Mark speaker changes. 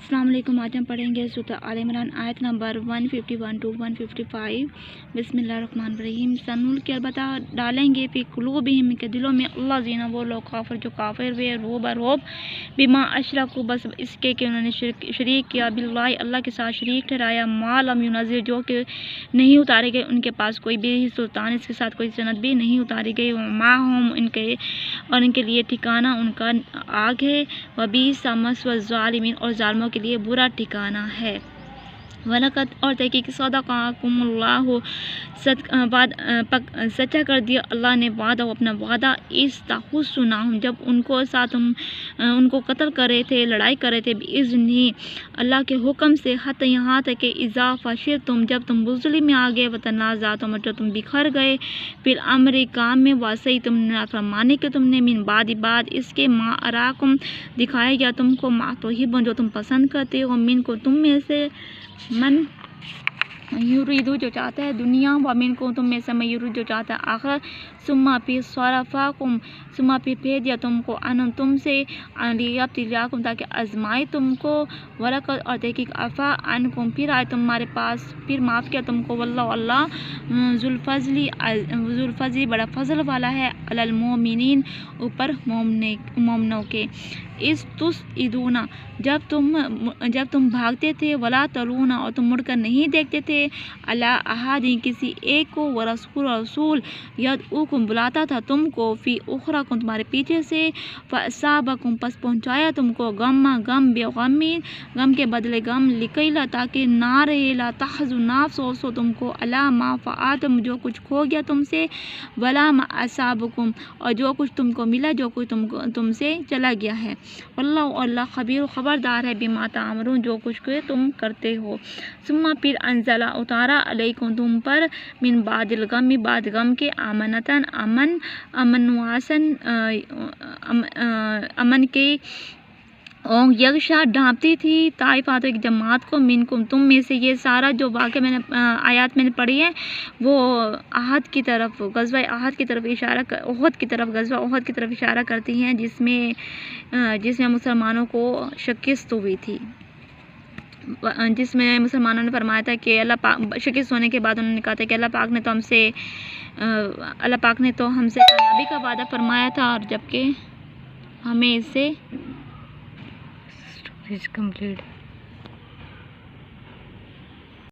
Speaker 1: अस्सलाम वालेकुम। आज हम पढ़ेंगे सूरह आल इमरान आयत नंबर 151 टू 155। बिस्मिल्लाहिर्रहमानिर्रहीम। सनुल के अलबत्ता डालेंगे फ़ी कुलूबिहिम के दिलों में अल्लाह जीना वो लोग काफिर जो काफिर वे रोब बिमा अशरकू बस इसके कि उन्होंने शरीक किया बिल्लाहि अल्लाह के साथ शरीक ठहराया मा लम युनज़िल जो कि नहीं उतारे गए उनके पास कोई भी सुल्तान इसके साथ कोई सनद भी नहीं उतारी गई। मा हम इनके और इनके लिए ठिकाना उनका आग है। वबीस मस्वाज़ालिमीन और जालिमों के लिए बुरा ठिकाना है। वलकत और तहकीक सदक़कुमुल्लाहु सच्चा कर दिया अल्लाह ने वादा अपना वादा इस ताहुस्सुनाहुम जब उनको साथ उनको कत्ल कर रहे थे लड़ाई कर रहे थे इज़्नी अल्लाह के हुक्म से हत यहाँ तक कि इज़ा फशिलतुम जब तुम बुज़्ली में आ गए वतनाज़अतुम जो तुम बिखर गए फिर अम्र काम में वासई तुम नाफरमानी के तुमने मिन बाद इसके मा अराकुम दिखाया गया तुमको मा तुहिब्बुन जो तुम पसंद करते हो मिन को तुम में से मन युरीदु जो चाहता है दुनिया व मिन को तुम में से मैं युरीदु जो चाहता है आखिर सुम्मा फिर सौरफ़ाकुम सुम्मा फिर भेज दिया तुमको अन तुमसे अलियब्तिलाकुम ताकि आजमाए तुमको वरकत और तहकीक अफ़ा अनकुम फिर आए तुम्हारे पास फिर माफ़ किया तुमको वल्लाहु अल्लाह ज़ुल्फ़ज़ली बड़ा फजल वाला है अलल मोमिनीन ऊपर मोमनों के। इस तुस इदूना जब तुम भागते थे वला तलूना और तुम मुड़कर नहीं देखते थे अला अहादी किसी एक को व रसूल यदऊकुम बुलाता था तुमको फ़ी उखराकुम तुम्हारे पीछे से फ़असाबकुम पस पहुँचाया तुमको गम बेगमीन गम के बदले गम लिकैला ताकि ना रहे ला तहज़ुन अफ़सोस तुमको अला मा फ़अतम जो कुछ खो गया तुमसे वला मा असाबकुम और जो कुछ तुमको मिला जो कुछ तुमसे चला गया है। अल्लाह अल्लाह खबीर खबरदार है बिमा तामरून जो कुछ के तुम करते हो। सुम्मा फिर अंज़ला उतारा अलैकुम तुम पर मिन बादिल गम बाद गम के आमनतन अमन के और यगशा ढांपती थी ताइफात एक जमात को मिनकुम तुम में से। ये सारा जो वाक़या मैंने आयत मैंने पढ़ी है वो आहद की तरफ गज़वा आहद की तरफ इशारा ओहद की तरफ गज़वा ओहद की तरफ इशारा करती हैं जिसमें मुसलमानों को शिकस्त हुई थी जिसमें मुसलमानों ने फरमाया था कि अल्लाह पाक शिकस्त होने के बाद उन्होंने कहा था कि अल्लाह पाक ने तो हमसे कामयाबी का वादा फरमाया था और जबकि हमें इससे कंप्लीट